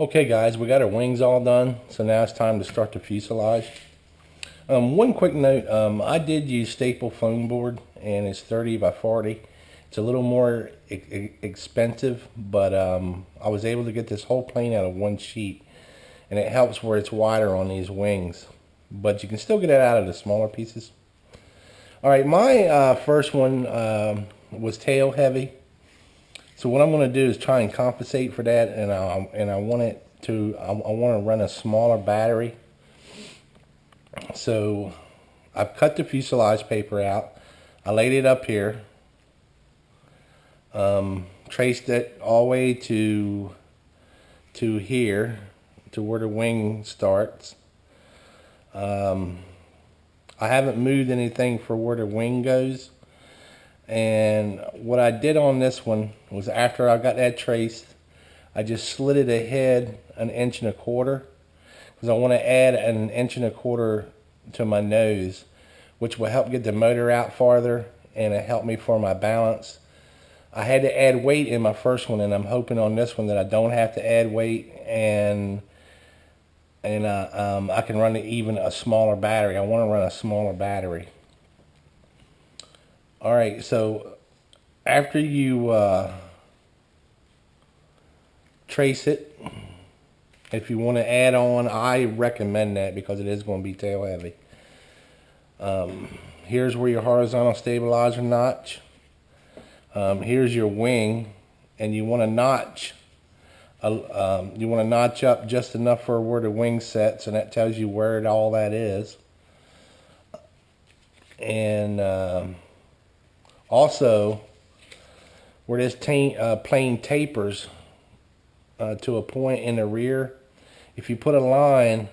Okay guys, we got our wings all done, so now it's time to start the fuselage. One quick note, I did use staple foam board and it's 30 by 40. It's a little more expensive, but I was able to get this whole plane out of one sheet, and it helps where it's wider on these wings, but you can still get it out of the smaller pieces. Alright, my first one was tail heavy. So what I'm going to do is try and compensate for that, and I want to run a smaller battery. So I've cut the fuselage paper out. I laid it up here, traced it all the way to here, to where the wing starts. I haven't moved anything for where the wing goes. And what I did on this one was, after I got that traced, I just slid it ahead 1.25 inches, because I want to add 1.25 inches to my nose, which will help get the motor out farther, and it helped me for my balance. I had to add weight in my first one, and I'm hoping on this one that I don't have to add weight, and I can run even a smaller battery. I want to run a smaller battery. Alright, so after you trace it, if you want to add on, I recommend that because it is going to be tail heavy. Here's where your horizontal stabilizer notch. Here's your wing, and you want to notch. You want to notch up just enough for where the wing sets, and that tells you where all that is. And also, where this plane tapers to a point in the rear, if you put a line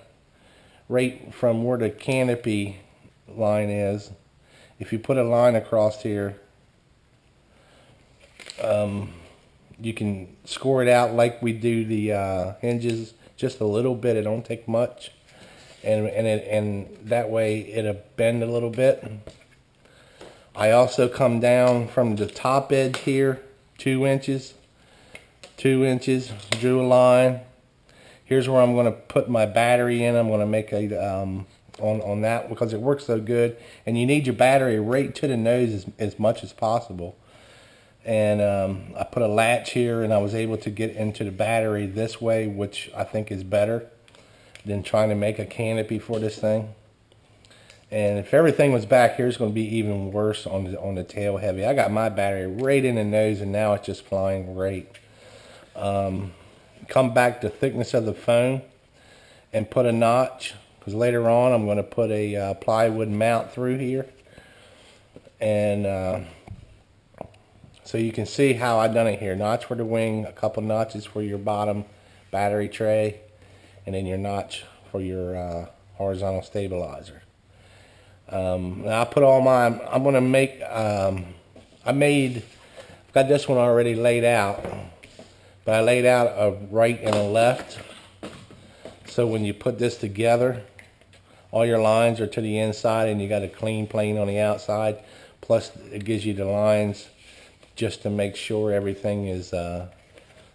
right from where the canopy line is, if you put a line across here, you can score it out like we do the hinges, just a little bit. It don't take much, and that way it'll bend a little bit. I also come down from the top edge here 2 inches, drew a line. Here's where I'm going to put my battery in. I'm going to make a on that, because it works so good, and you need your battery right to the nose as much as possible. And I put a latch here, and I was able to get into the battery this way, which I think is better than trying to make a canopy for this thing. And if everything was back here, it's going to be even worse on the tail heavy. I got my battery right in the nose, and now it's just flying great. Come back to thickness of the foam and put a notch, because later on I'm going to put a plywood mount through here. And so you can see how I done it here. Notch for the wing, a couple notches for your bottom battery tray, and then your notch for your horizontal stabilizer. Now I put all mine. I'm gonna make. I've got this one already laid out, but I laid out a right and a left. So when you put this together, all your lines are to the inside, and you got a clean plane on the outside. Plus, it gives you the lines just to make sure everything is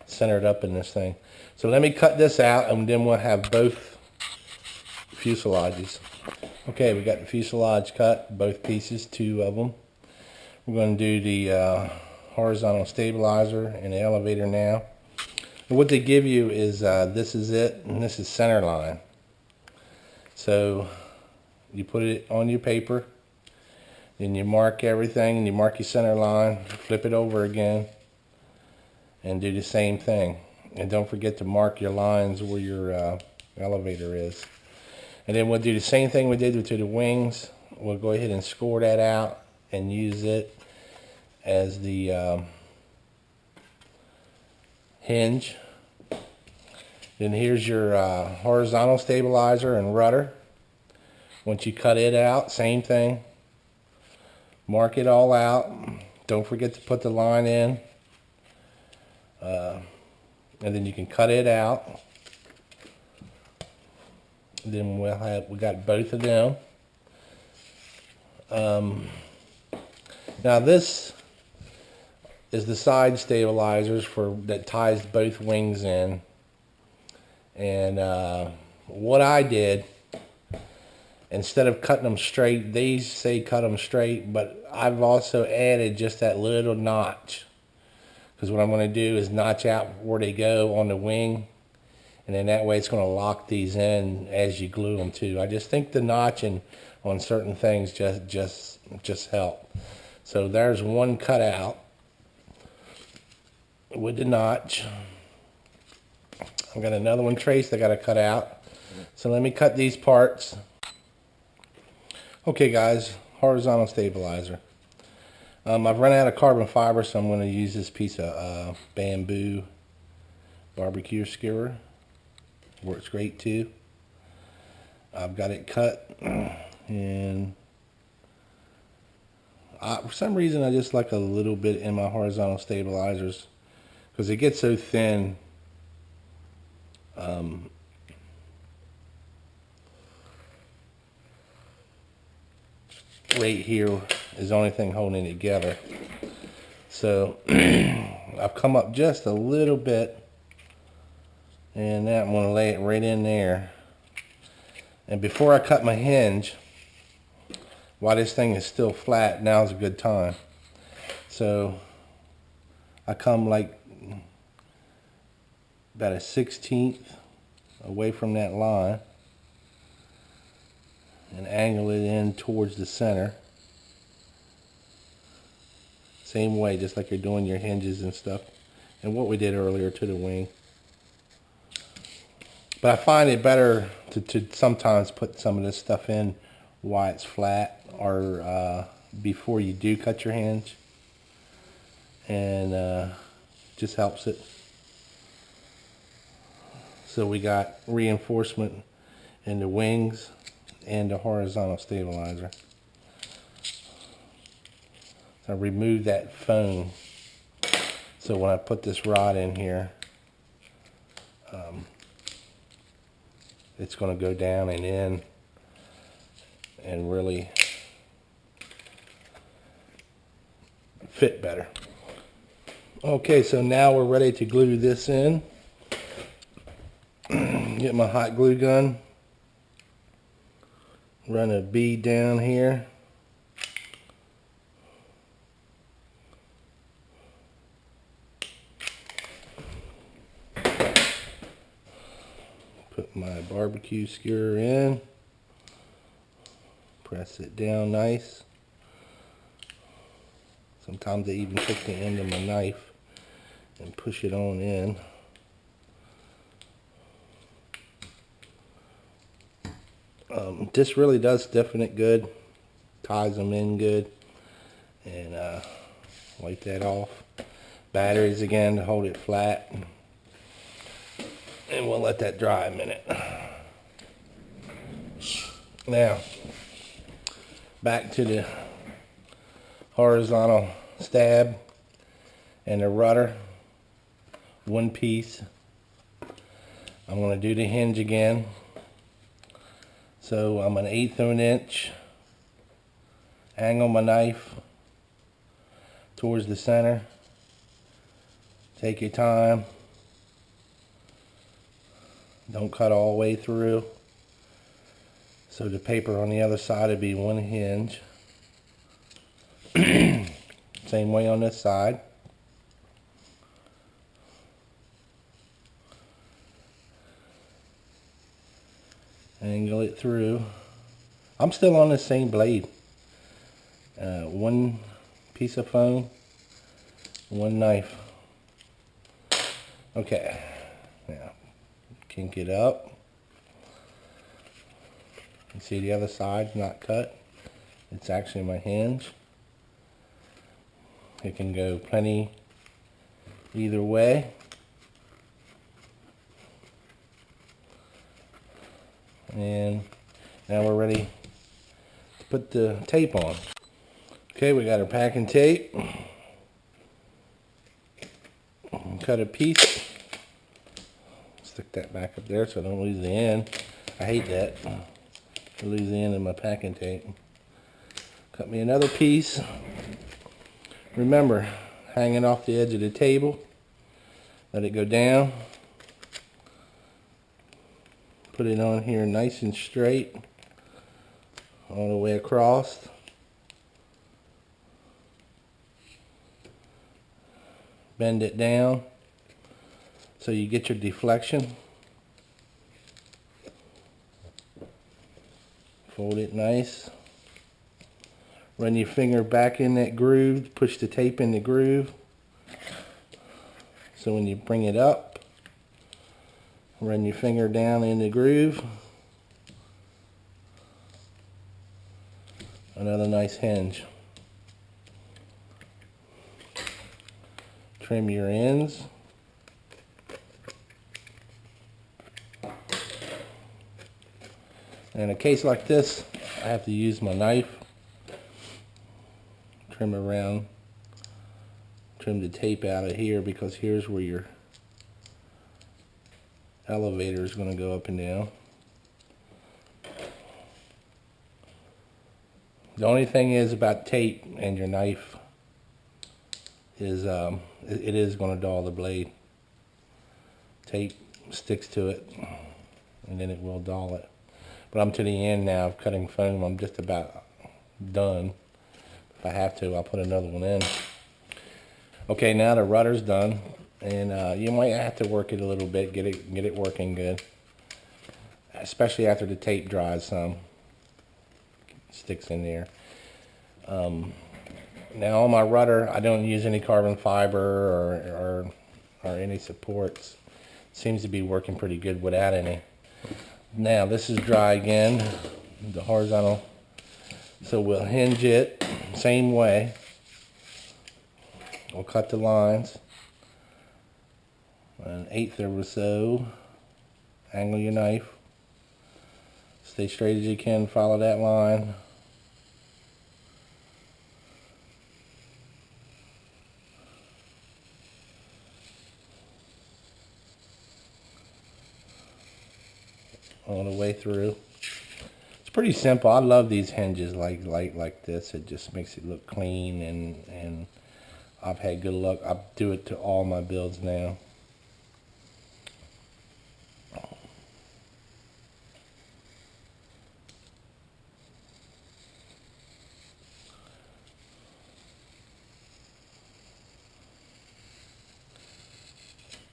centered up in this thing. So let me cut this out, and then we'll have both fuselages. Okay, we got the fuselage cut, both pieces, 2 of them. We're going to do the horizontal stabilizer and the elevator now. And what they give you is this is it, and this is center line. So you put it on your paper, then you mark everything, and you mark your center line, flip it over again, and do the same thing. And don't forget to mark your lines where your elevator is. And then we'll do the same thing we did to the wings. We'll go ahead and score that out and use it as the hinge. Then here's your horizontal stabilizer and rudder. Once you cut it out, same thing. Mark it all out. Don't forget to put the line in. And then you can cut it out. Then we got both of them. Now this is the side stabilizers that ties both wings in. And what I did, instead of cutting them straight, these say cut them straight, but I've also added just that little notch. Because what I'm going to do is notch out where they go on the wing, and then that way it's going to lock these in as you glue them too. I just think the notching on certain things just help. So there's one cut out with the notch. I've got another one traced I got to cut out. So let me cut these parts. Okay guys, horizontal stabilizer. I've run out of carbon fiber, so I'm going to use this piece of bamboo barbecue skewer. Works great too. I've got it cut, and for some reason I just like a little bit in my horizontal stabilizers because it gets so thin. Right here is the only thing holding it together. So I've come up just a little bit, and that I'm going to lay it right in there. And before I cut my hinge, while this thing is still flat, now's a good time. So I come like about a 1/16 away from that line and angle it in towards the center. Same way, just like you're doing your hinges and stuff, and what we did earlier to the wing. But I find it better to sometimes put some of this stuff in while it's flat, or before you do cut your hinge, and just helps it. So we got reinforcement in the wings and the horizontal stabilizer. So I remove that foam, so when I put this rod in here, it's going to go down and in and really fit better. Okay, so now we're ready to glue this in. Get my hot glue gun, run a bead down here, put my barbecue skewer in, press it down nice. Sometimes I even take the end of my knife and push it on in. This really does stiffen it good, ties them in good, and wipe that off. Batteries again to hold it flat, and we'll let that dry a minute. Now, back to the horizontal stab and the rudder, one piece. I'm going to do the hinge again. So I'm an 1/8 of an inch, angle my knife towards the center. Take your time. Don't cut all the way through. So the paper on the other side would be one hinge. Same way on this side. Angle it through. I'm still on the same blade. One piece of foam, one knife. Okay, now kink it up. You see the other side's not cut. It's actually my hinge. It can go plenty either way. And now we're ready to put the tape on. Okay, we got our packing tape. Cut a piece. Stick that back up there so I don't lose the end. I hate that. I lose the end of my packing tape. Cut me another piece. Remember, hanging off the edge of the table. Let it go down. Put it on here nice and straight all the way across. Bend it down so you get your deflection. Fold it nice. Run your finger back in that groove, push the tape in the groove. So when you bring it up, run your finger down in the groove. Another nice hinge. Trim your ends. In a case like this, I have to use my knife. Trim around. Trim the tape out of here because here's where your elevator is going to go up and down. The only thing is about tape and your knife is it is going to dull the blade. Tape sticks to it and then it will dull it. But I'm to the end now of cutting foam. I'm just about done. If I have to, I'll put another one in. Okay, now the rudder's done, and you might have to work it a little bit, get it working good, especially after the tape dries some. Sticks in there. Now on my rudder, I don't use any carbon fiber or any supports. Seems to be working pretty good without any. Now this is dry again, the horizontal. So we'll hinge it same way. We'll cut the lines 1/8 or so. Angle your knife. Stay straight as you can. Follow that line. All the way through. It's pretty simple. I love these hinges like this. It just makes it look clean, and I've had good luck. I do it to all my builds now.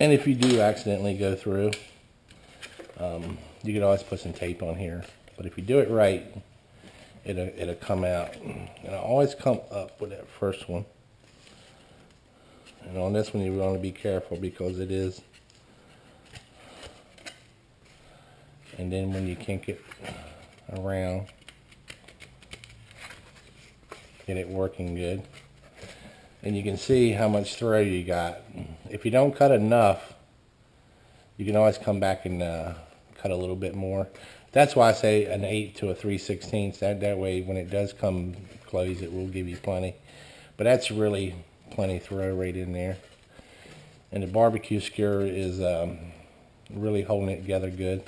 And if you do accidentally go through, you can always put some tape on here. But if you do it right, it'll come out. And I always come up with that first one. And on this one, you want to be careful because it is. And then when you kink it around, get it working good. And you can see how much throw you got. If you don't cut enough, you can always come back and cut a little bit more. That's why I say an 1/8 to a 3/16. That way, when it does come close, it will give you plenty. But that's really plenty throw right in there. And the barbecue skewer is really holding it together good.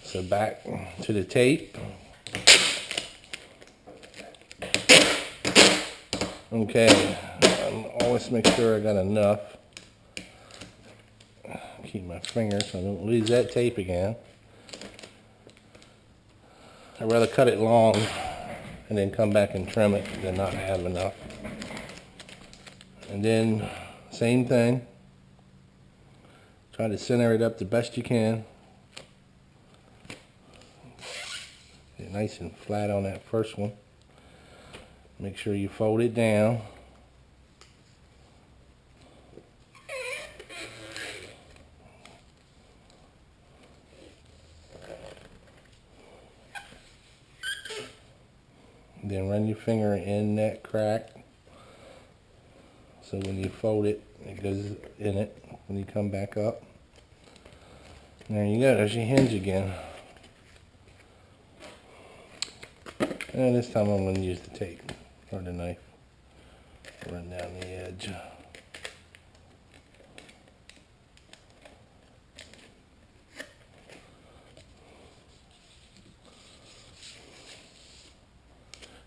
So back to the tape. Okay, always make sure I got enough. Keep my finger so I don't lose that tape again. I'd rather cut it long and then come back and trim it than not have enough. And then same thing. Try to center it up the best you can. Get nice and flat on that first one. Make sure you fold it down. Then run your finger in that crack. So when you fold it, it goes in it when you come back up. And there you go, there's your hinge again. And this time I'm going to use the tape or the knife. Run down the edge.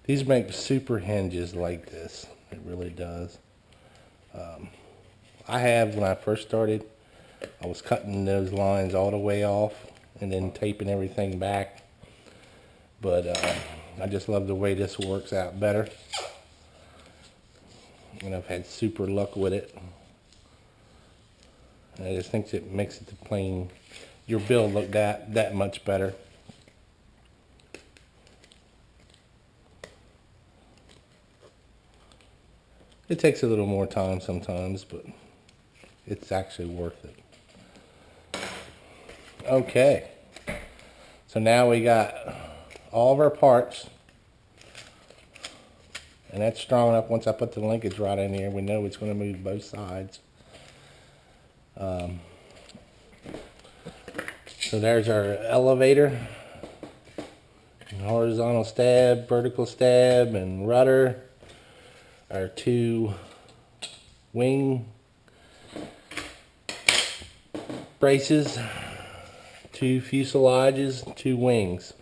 These make super hinges like this. It really does. I have, when I first started, I was cutting those lines all the way off and then taping everything back. But I just love the way this works out better. And I've had super luck with it. And I just think it makes it your build look that much better. It takes a little more time sometimes, but it's actually worth it. Okay, so now we got all of our parts, and that's strong enough. Once I put the linkage rod in here, we know it's going to move both sides. So there's our elevator, horizontal stab, vertical stab, and rudder. Our two wing braces, two fuselages, two wings.